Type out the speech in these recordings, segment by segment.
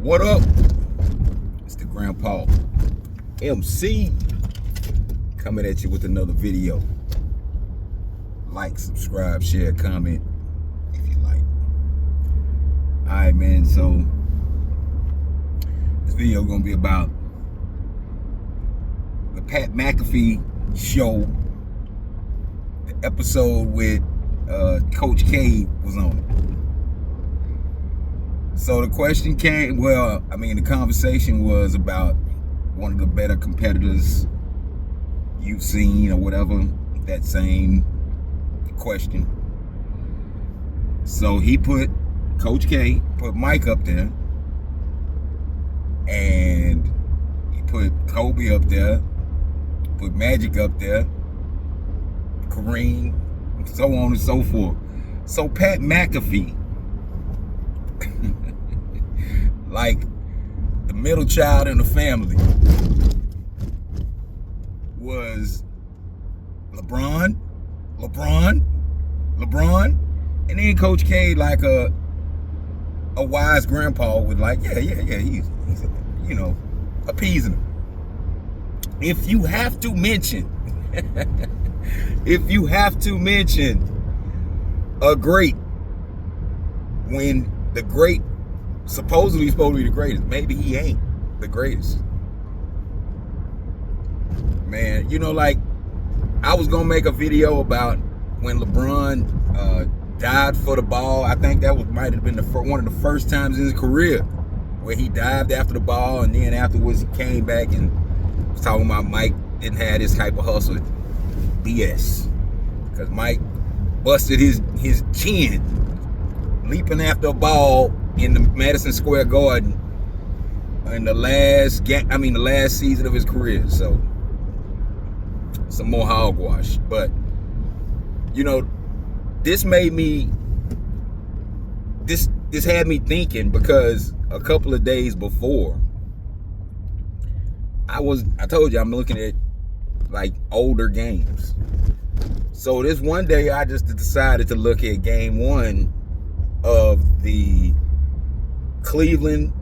What up? It's the Grandpa MC coming at you with another video. Like, subscribe, share, comment if you like. Alright, man, so this video gonna be about the Pat McAfee show. The episode with Coach K was on it. So the question came, the conversation was about one of the better competitors you've seen or whatever, that same question. So he put Coach K, put Mike up there, and he put Kobe up there, put Magic up there, Kareem, so on and so forth. So Pat McAfee, like the middle child in the family, was LeBron, and then Coach K, like a wise grandpa, would like, he's appeasing him. If you have to mention a great, when the great supposedly supposed to be the greatest, maybe he ain't the greatest. Man, like, I was gonna make a video about when LeBron dived for the ball. I think that might have been one of the first times in his career where he dived after the ball, and then afterwards he came back and was talking about Mike didn't have this type of hustle. BS. Because Mike busted his chin leaping after a ball in the Madison Square Garden in the last season of his career. So some more hogwash. But this had me thinking, because a couple of days before, I told you I'm looking at like older games. So this one day I just decided to look at game 1 of the Cleveland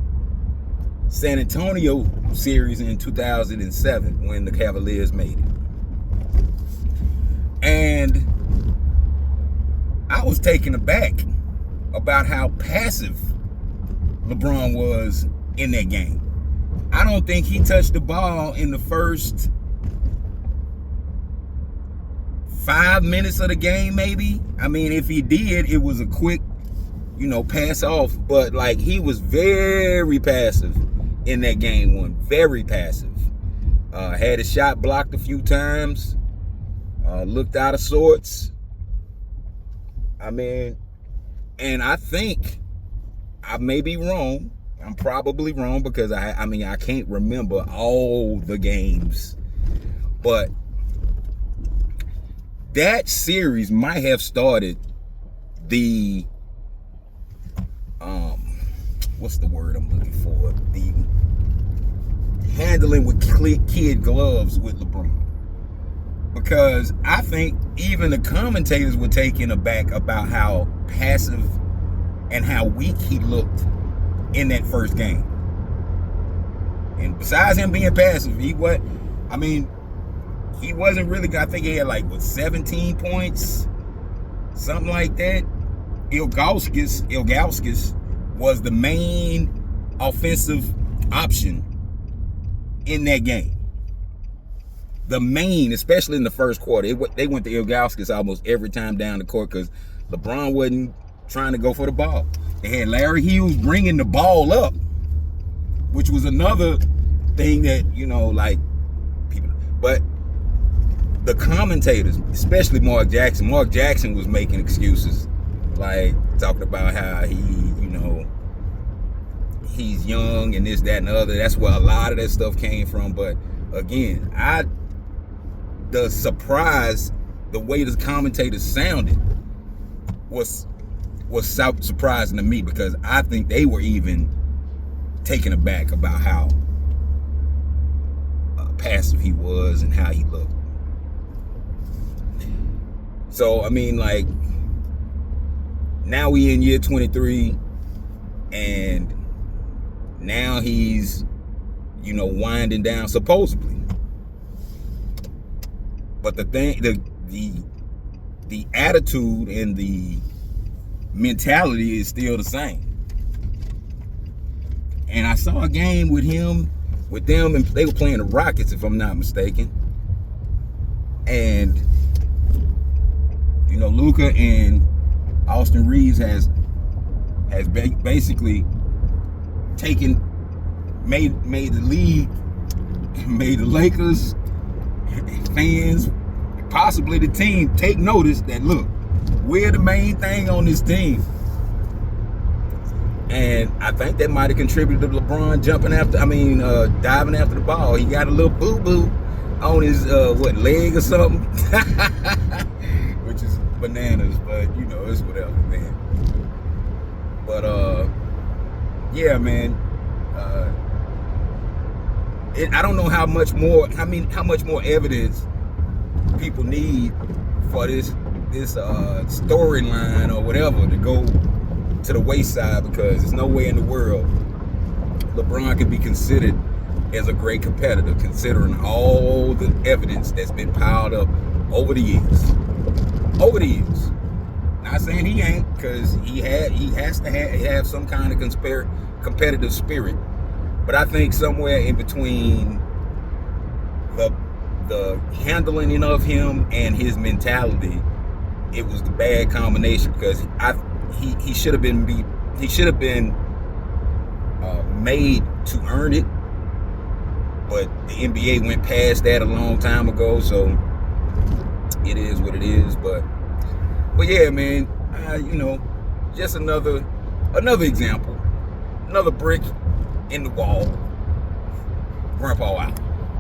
San Antonio series in 2007 when the Cavaliers made it. And I was taken aback about how passive LeBron was in that game. I don't think he touched the ball in the first 5 minutes of the game, maybe. I mean, if he did, it was a quick, pass off. But like, he was very passive in that game 1. Very passive. Had his shot blocked a few times. Looked out of sorts. And I think I may be wrong. I'm probably wrong, because I can't remember all the games. But that series might have started the what's the word I'm looking for? The handling with kid gloves with LeBron. Because I think even the commentators were taken aback about how passive and how weak he looked in that first game. And besides him being passive, he wasn't really, I think he had 17 points, something like that. Ilgauskas was the main offensive option in that game. The main, especially in the first quarter, they went to Ilgauskas almost every time down the court, because LeBron wasn't trying to go for the ball. They had Larry Hughes bringing the ball up, which was another thing that, people. But the commentators, especially Mark Jackson was making excuses, like talking about how he's young and this, that, and the other. That's where a lot of that stuff came from. But again, the surprise, the way the commentators sounded was surprising to me, because I think they were even taken aback about how passive he was and how he looked. So now we in year 23, and Now he's, winding down supposedly. But the thing, the attitude and the mentality is still the same. And I saw a game with them, and they were playing the Rockets, if I'm not mistaken. And Luka and Austin Reeves has basically made the league, made the Lakers fans, possibly the team, take notice that, look, we're the main thing on this team. And I think that might have contributed to LeBron diving after the ball. He got a little boo-boo on his leg or something, which is bananas, but it's whatever, man. But yeah, man. I don't know how much more evidence people need for this storyline or whatever to go to the wayside, because there's no way in the world LeBron can be considered as a great competitor, considering all the evidence that's been piled up over the years. Not saying he ain't, because he has to have some kind of competitive spirit, but I think somewhere in between the handling of him and his mentality, it was the bad combination, because he should have been made to earn it, but the NBA went past that a long time ago, so it is what it is. But yeah, man, just another example, another brick in the wall. Grandpa out.